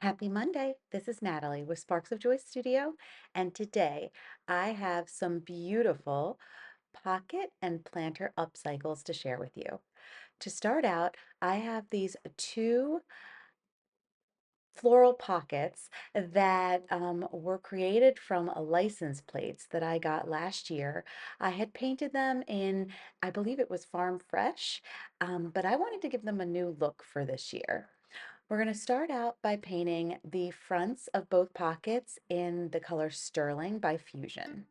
Happy Monday. This is Natalie with Sparks of Joy Studio, and today I have some beautiful pocket and planter upcycles to share with you. To start out, I have these two floral pockets that were created from license plates that I got last year. I had painted them in, I believe it was Farm Fresh, but I wanted to give them a new look for this year. We're going to start out by painting the fronts of both pockets in the color Sterling by Fusion.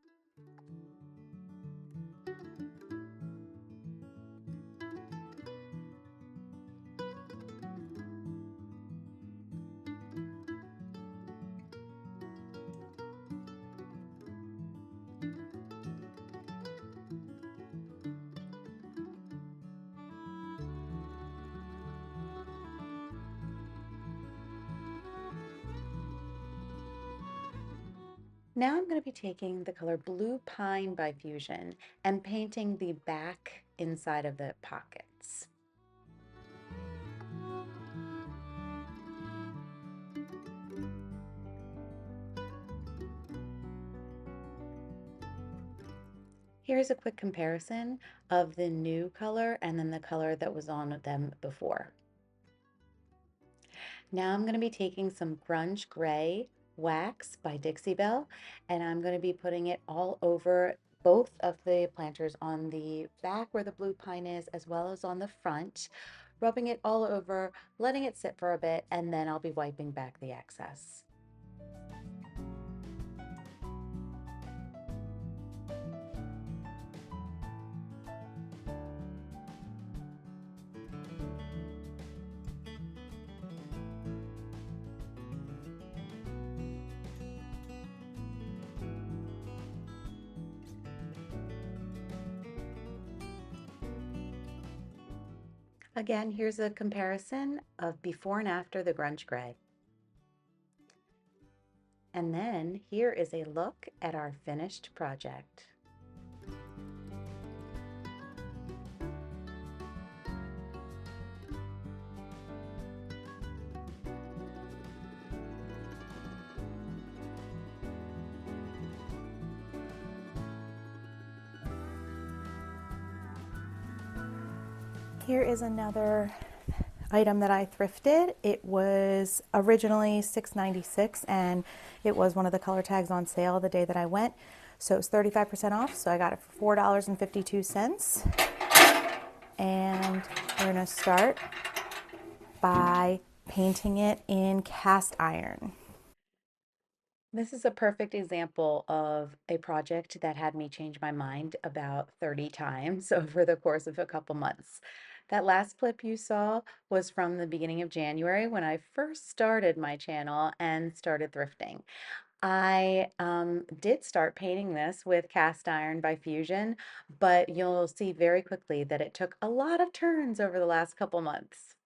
Now I'm going to be taking the color Blue Pine by Fusion and painting the back inside of the pockets. Here's a quick comparison of the new color and then the color that was on them before. Now I'm going to be taking some Grunge Gray wax by Dixie Belle, and I'm going to be putting it all over both of the planters on the back where the blue pine is, as well as on the front, rubbing it all over, letting it sit for a bit, and then I'll be wiping back the excess. Again, here's a comparison of before and after the Grunge Gray. And then here is a look at our finished project. Here is another item that I thrifted. It was originally $6.96 and it was one of the color tags on sale the day that I went. So it was 35% off, so I got it for $4.52. And we're gonna start by painting it in cast iron. This is a perfect example of a project that had me change my mind about 30 times over the course of a couple months. That last clip you saw was from the beginning of January when I first started my channel and started thrifting. I did start painting this with cast iron by Fusion, but you'll see very quickly that it took a lot of turns over the last couple months.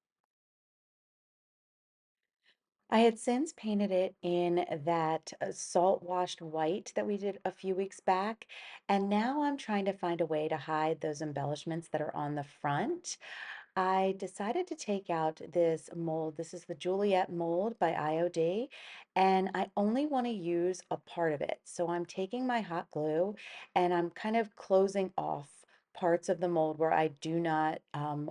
I had since painted it in that salt washed white that we did a few weeks back, and now I'm trying to find a way to hide those embellishments that are on the front. I decided to take out this mold. This is the Juliette Mould by IOD, and I only want to use a part of it. So I'm taking my hot glue and I'm kind of closing off parts of the mold where I do not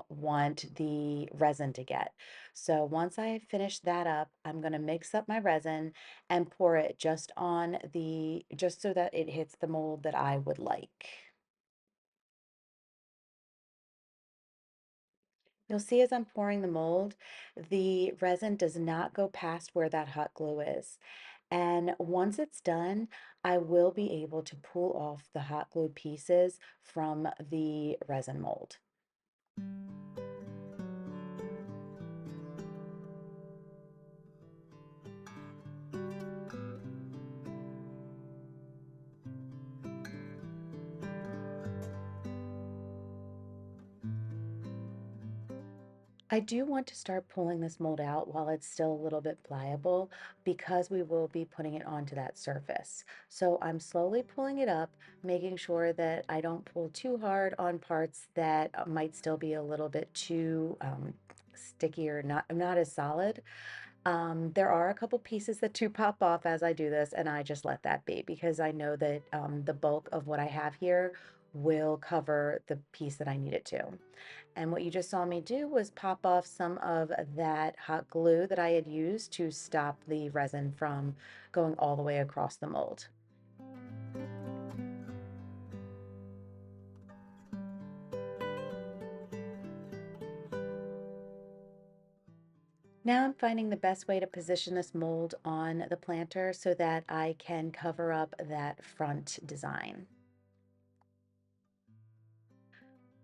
want the resin to get. So once I finish that up, I'm going to mix up my resin and pour it just so that it hits the mold that I would like. You'll see as I'm pouring the mold, the resin does not go past where that hot glue is. And once it's done, I will be able to pull off the hot glue pieces from the resin mold. I do want to start pulling this mold out while it's still a little bit pliable because we will be putting it onto that surface. So I'm slowly pulling it up, making sure that I don't pull too hard on parts that might sticky or not as solid. There are a couple pieces that do pop off as I do this, and I just let that be because I know that the bulk of what I have here will cover the piece that I need it to. And what you just saw me do was pop off some of that hot glue that I had used to stop the resin from going all the way across the mold. Now I'm finding the best way to position this mold on the planter so that I can cover up that front design.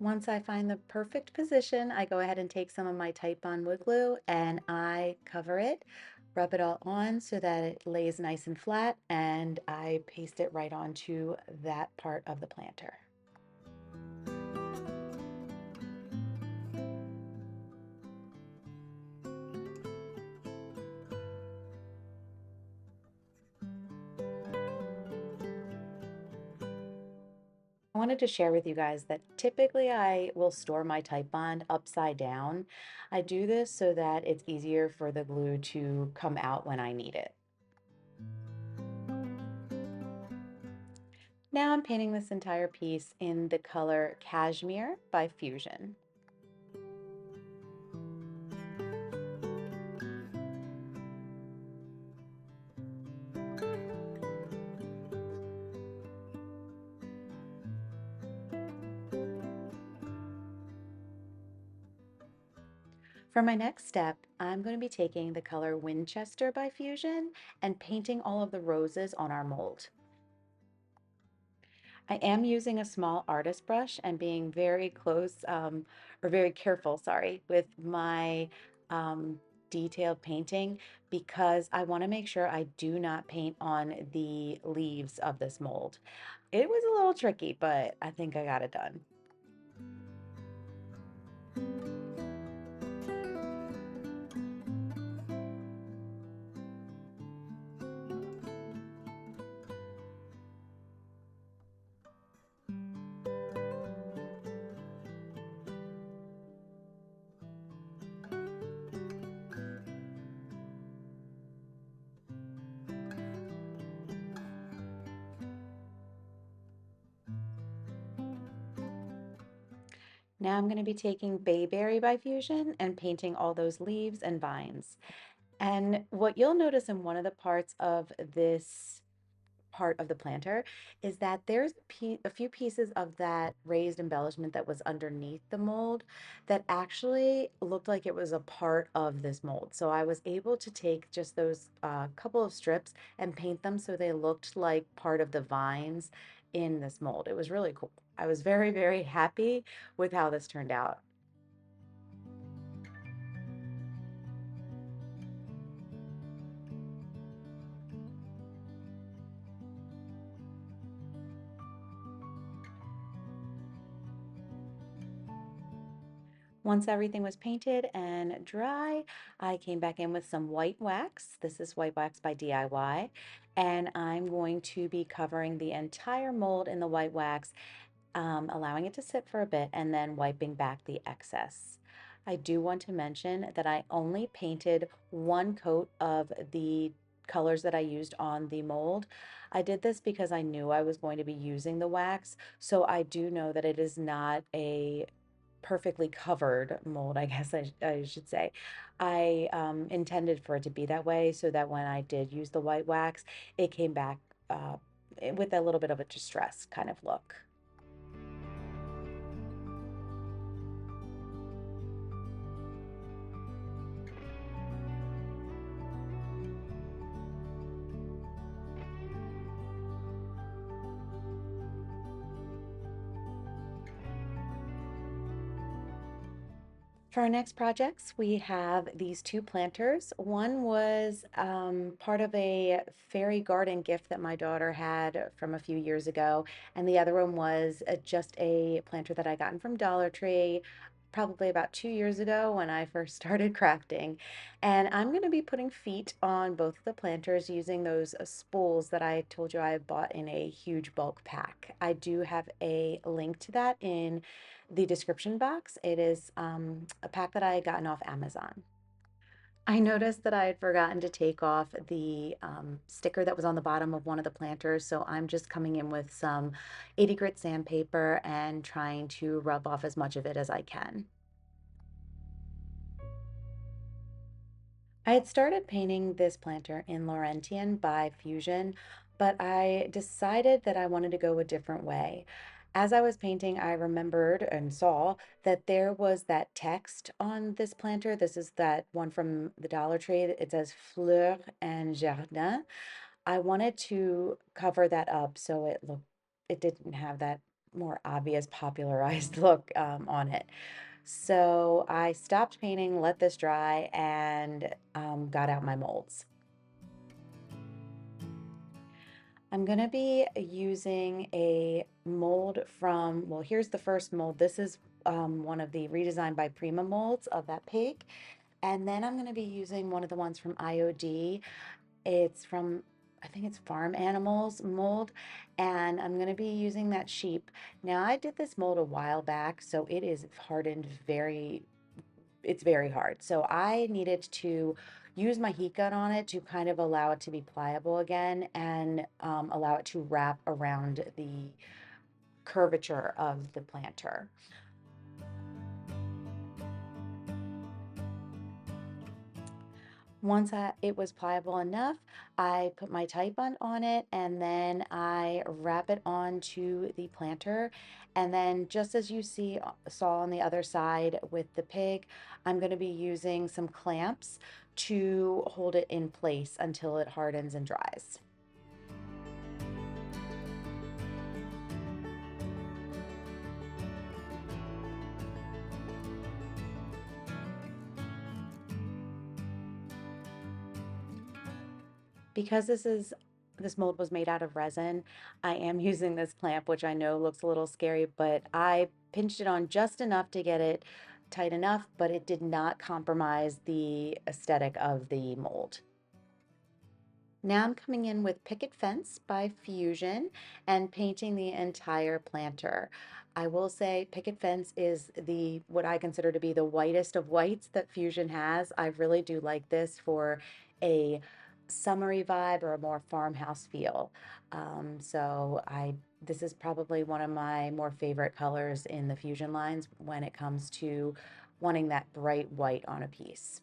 Once I find the perfect position, I go ahead and take some of my Titebond wood glue and I cover it, rub it all on so that it lays nice and flat, and I paste it right onto that part of the planter. I wanted to share with you guys that typically I will store my Titebond upside down. I do this so that it's easier for the glue to come out when I need it. Now I'm painting this entire piece in the color Cashmere by Fusion. For my next step, I'm going to be taking the color Winchester by Fusion and painting all of the roses on our mold. I am using a small artist brush and being very close, or very careful, sorry, with my detailed painting because I want to make sure I do not paint on the leaves of this mold. It was a little tricky, but I think I got it done. Now I'm going to be taking Bayberry by Fusion and painting all those leaves and vines. And what you'll notice in one of the parts of this part of the planter is that there's a few pieces of that raised embellishment that was underneath the mold that actually looked like it was a part of this mold. So I was able to take just those couple of strips and paint them so they looked like part of the vines in this mold. It was really cool. I was very, very happy with how this turned out. Once everything was painted and dry, I came back in with some white wax. This is white wax by DIY, and I'm going to be covering the entire mold in the white wax, allowing it to sit for a bit and then wiping back the excess. I do want to mention that I only painted one coat of the colors that I used on the mold. I did this because I knew I was going to be using the wax, so I do know that it is not a perfectly covered mold, I guess I should say. I intended for it to be that way so that when I did use the white wax, it came back with a little bit of a distressed kind of look. For our next projects, we have these two planters. One was part of a fairy garden gift that my daughter had from a few years ago, and the other one was just a planter that I gotten from Dollar Tree probably about 2 years ago when I first started crafting. And I'm going to be putting feet on both of the planters using those spools that I told you I bought in a huge bulk pack. I do have a link to that in the description box. It is a pack that I had gotten off Amazon. I noticed that I had forgotten to take off the sticker that was on the bottom of one of the planters, so I'm just coming in with some 80 grit sandpaper and trying to rub off as much of it as I can. I had started painting this planter in Laurentien by Fusion, but I decided that I wanted to go a different way. As I was painting, I remembered and saw that there was that text on this planter. This is that one from the Dollar Tree. It says Fleurs and Jardin. I wanted to cover that up so it didn't have that more obvious popularized look on it. So I stopped painting, let this dry, and got out my molds. I'm going to be using a mold from, well, here's the first mold. This is one of the redesigned by Prima molds of that pig. And then I'm going to be using one of the ones from IOD. It's from, I think it's Farm Animals mold, and I'm going to be using that sheep. Now, I did this mold a while back, so it is hardened it's very hard. So I needed to use my heat gun on it to kind of allow it to be pliable again and allow it to wrap around the curvature of the planter. Once it was pliable enough, I put my Titebond on it and then I wrap it onto the planter. And then just as you saw on the other side with the pig, I'm going to be using some clamps to hold it in place until it hardens and dries. Because this mold was made out of resin, I am using this clamp, which I know looks a little scary, but I pinched it on just enough to get it tight enough, but it did not compromise the aesthetic of the mold. Now I'm coming in with Picket Fence by Fusion and painting the entire planter. I will say Picket Fence is what I consider to be the whitest of whites that Fusion has. I really do like this for a summery vibe or a more farmhouse feel. This is probably one of my more favorite colors in the Fusion lines when it comes to wanting that bright white on a piece.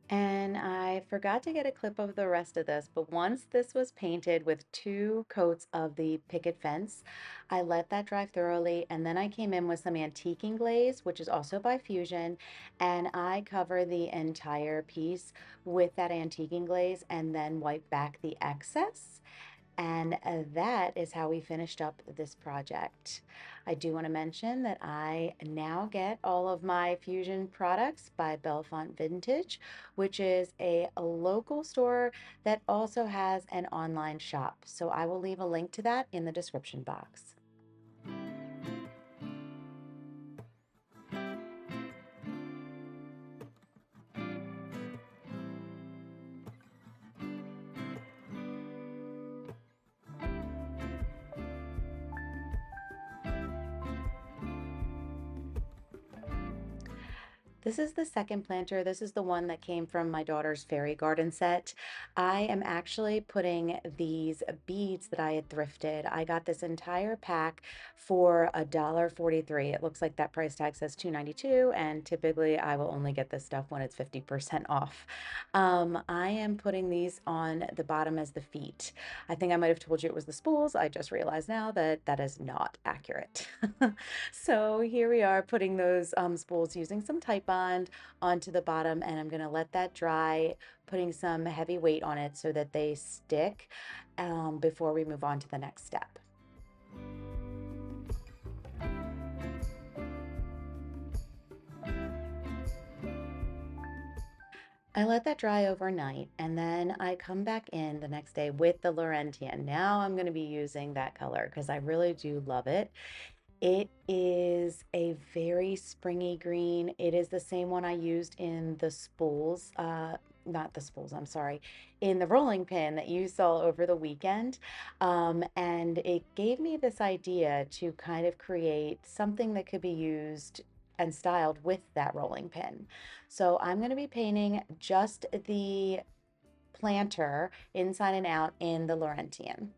And I forgot to get a clip of the rest of this, but once this was painted with 2 coats of the picket fence, I let that dry thoroughly, and then I came in with some antiquing glaze, which is also by Fusion, and I cover the entire piece with that antiquing glaze and then wipe back the excess. And that is how we finished up this project. I do want to mention that I now get all of my Fusion products by Bellefonte Vintage, which is a local store that also has an online shop. So I will leave a link to that in the description box. This is the second planter. This is the one that came from my daughter's fairy garden set. I am actually putting these beads that I had thrifted. I got this entire pack for $1.43. It looks like that price tag says $2.92, and typically I will only get this stuff when it's 50% off. I am putting these on the bottom as the feet. I think I might have told you it was the spools. I just realized now that that is not accurate. So here we are putting those spools using some Titebond onto the bottom, and I'm going to let that dry, putting some heavy weight on it so that they stick before we move on to the next step. I let that dry overnight and then I come back in the next day with the Laurentien. Now I'm going to be using that color because I really do love it. It is a very springy green. It is the same one I used in the spools not the spools, I'm sorry, in the rolling pin that you saw over the weekend. And it gave me this idea to kind of create something that could be used and styled with that rolling pin. So I'm going to be painting just the planter inside and out in the Laurentien.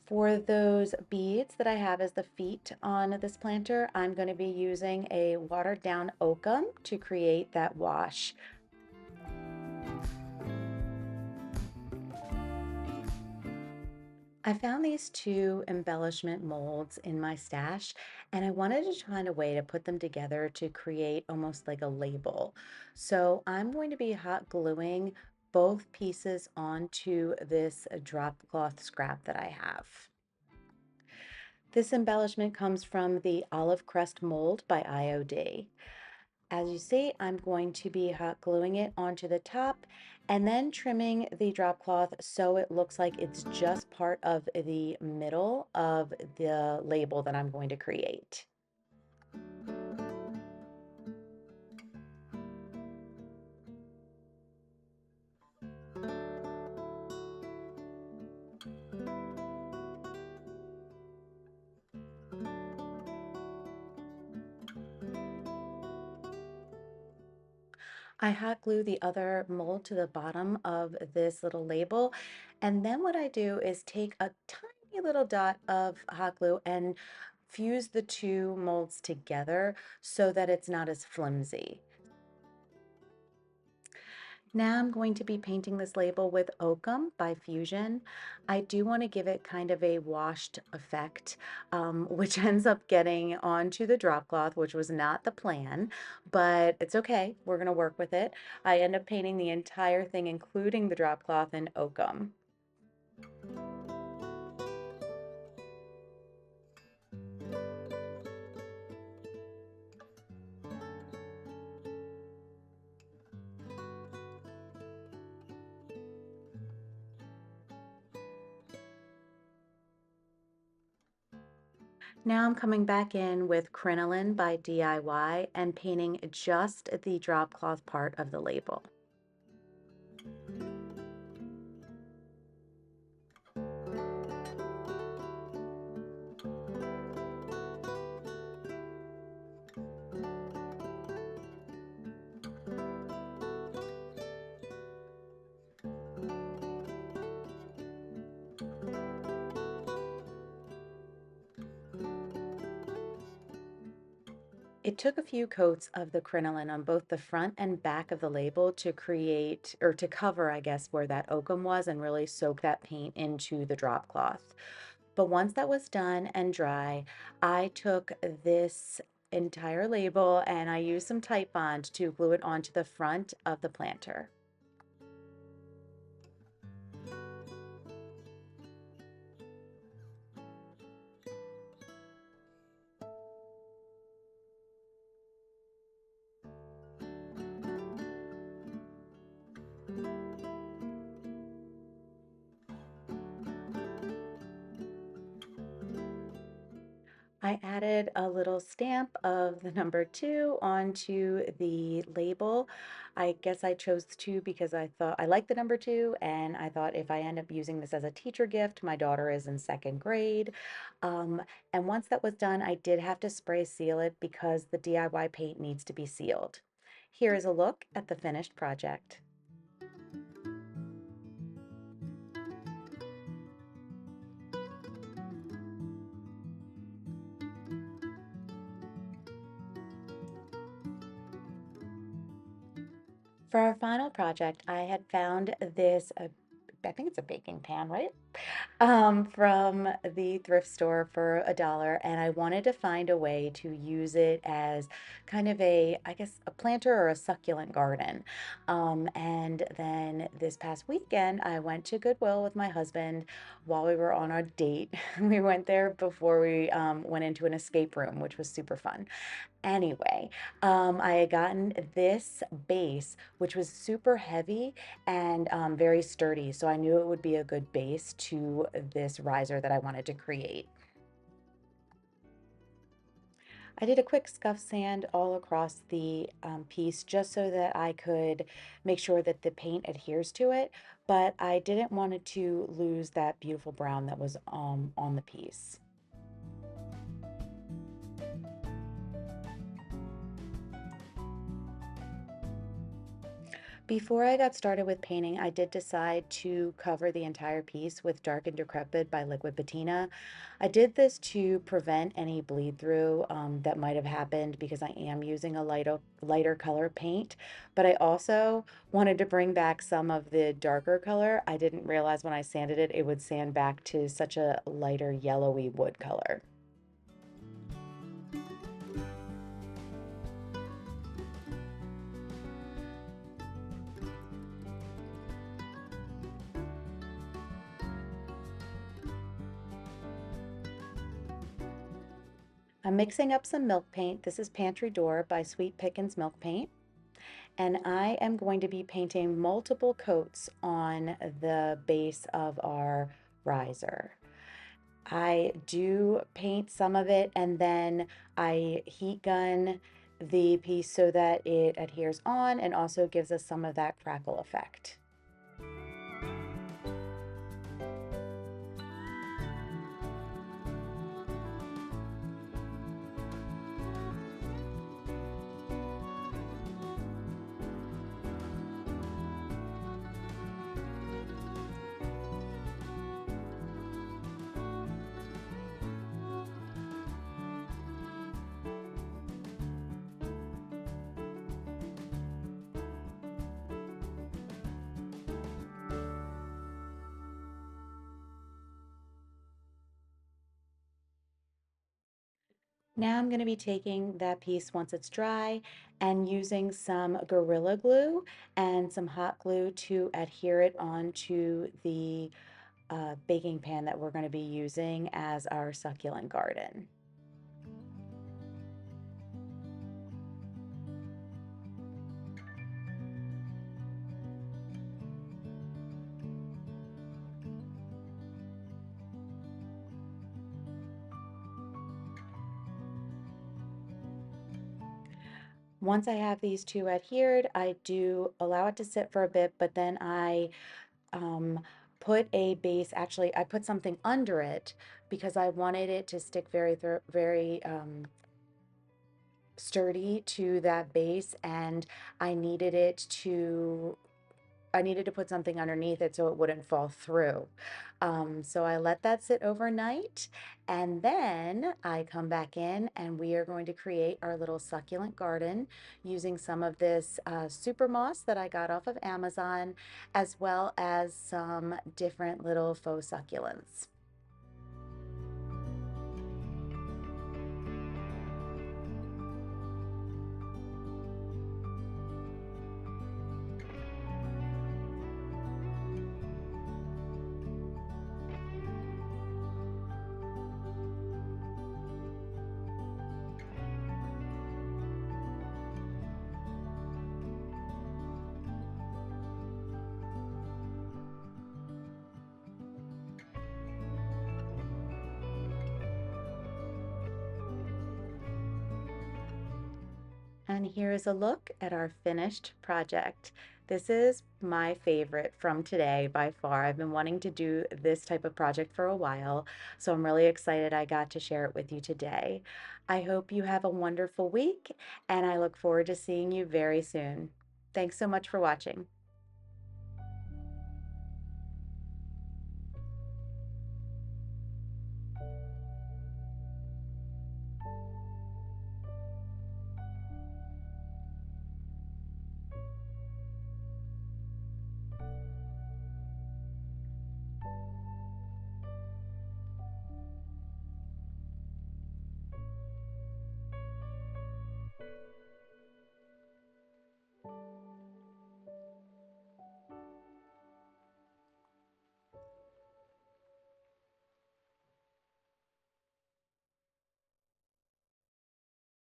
For those beads that I have as the feet on this planter, I'm going to be using a watered down Oakham to create that wash. I found these two embellishment molds in my stash, and I wanted to find a way to put them together to create almost like a label. So I'm going to be hot gluing both pieces onto this drop cloth scrap that I have. This embellishment comes from the Olive Crest mold by IOD. As you see, I'm going to be hot gluing it onto the top and then trimming the drop cloth so it looks like it's just part of the middle of the label that I'm going to create. I hot glue the other mold to the bottom of this little label. And then what I do is take a tiny little dot of hot glue and fuse the two molds together so that it's not as flimsy. Now I'm going to be painting this label with Oakham by Fusion. I do want to give it kind of a washed effect, which ends up getting onto the drop cloth, which was not the plan, but it's okay. We're going to work with it. I end up painting the entire thing, including the drop cloth, in Oakham. Now I'm coming back in with Crinoline by DIY and painting just the drop cloth part of the label. It took a few coats of the crinoline on both the front and back of the label to create, or to cover, I guess, where that oakum was and really soak that paint into the drop cloth. But once that was done and dry, I took this entire label and I used some Type Bond to glue it onto the front of the planter. I added a little stamp of the number 2 onto the label. I guess I chose the 2 because I thought I liked the number 2, and I thought if I end up using this as a teacher gift, my daughter is in second grade. And once that was done, I did have to spray seal it because the DIY paint needs to be sealed. Here is a look at the finished project. For our final project, I had found this, I think it's a baking pan, right? from the thrift store for $1, and I wanted to find a way to use it as kind of a, I guess, a planter or a succulent garden. And then this past weekend, I went to Goodwill with my husband while we were on our date. We went there before we went into an escape room, which was super fun. Anyway, I had gotten this base, which was super heavy and very sturdy. So I knew it would be a good base to this riser that I wanted to create. I did a quick scuff sand all across the piece just so that I could make sure that the paint adheres to it, but I didn't want it to lose that beautiful brown that was on the piece. Before I got started with painting, I did decide to cover the entire piece with Dark and Decrepit by Liquid Patina. I did this to prevent any bleed through that might have happened because I am using a lighter color paint, but I also wanted to bring back some of the darker color. I didn't realize when I sanded it, it would sand back to such a lighter yellowy wood color. I'm mixing up some milk paint. This is Pantry Door by Sweet Pickens Milk Paint. And I am going to be painting multiple coats on the base of our riser. I do paint some of it and then I heat gun the piece so that it adheres on and also gives us some of that crackle effect. Now I'm going to be taking that piece once it's dry and using some Gorilla Glue and some hot glue to adhere it onto the baking pan that we're going to be using as our succulent garden. Once I have these two adhered, I do allow it to sit for a bit, but then I um, put a base, actually, I put something under it because I wanted it to stick very sturdy to that base, and I needed it to I needed to put something underneath it so it wouldn't fall through. So I let that sit overnight and then I come back in and we are going to create our little succulent garden using some of this super moss that I got off of Amazon, as well as some different little faux succulents. And here is a look at our finished project. This is my favorite from today by far. I've been wanting to do this type of project for a while, so I'm really excited I got to share it with you today. I hope you have a wonderful week, and I look forward to seeing you very soon. Thanks so much for watching.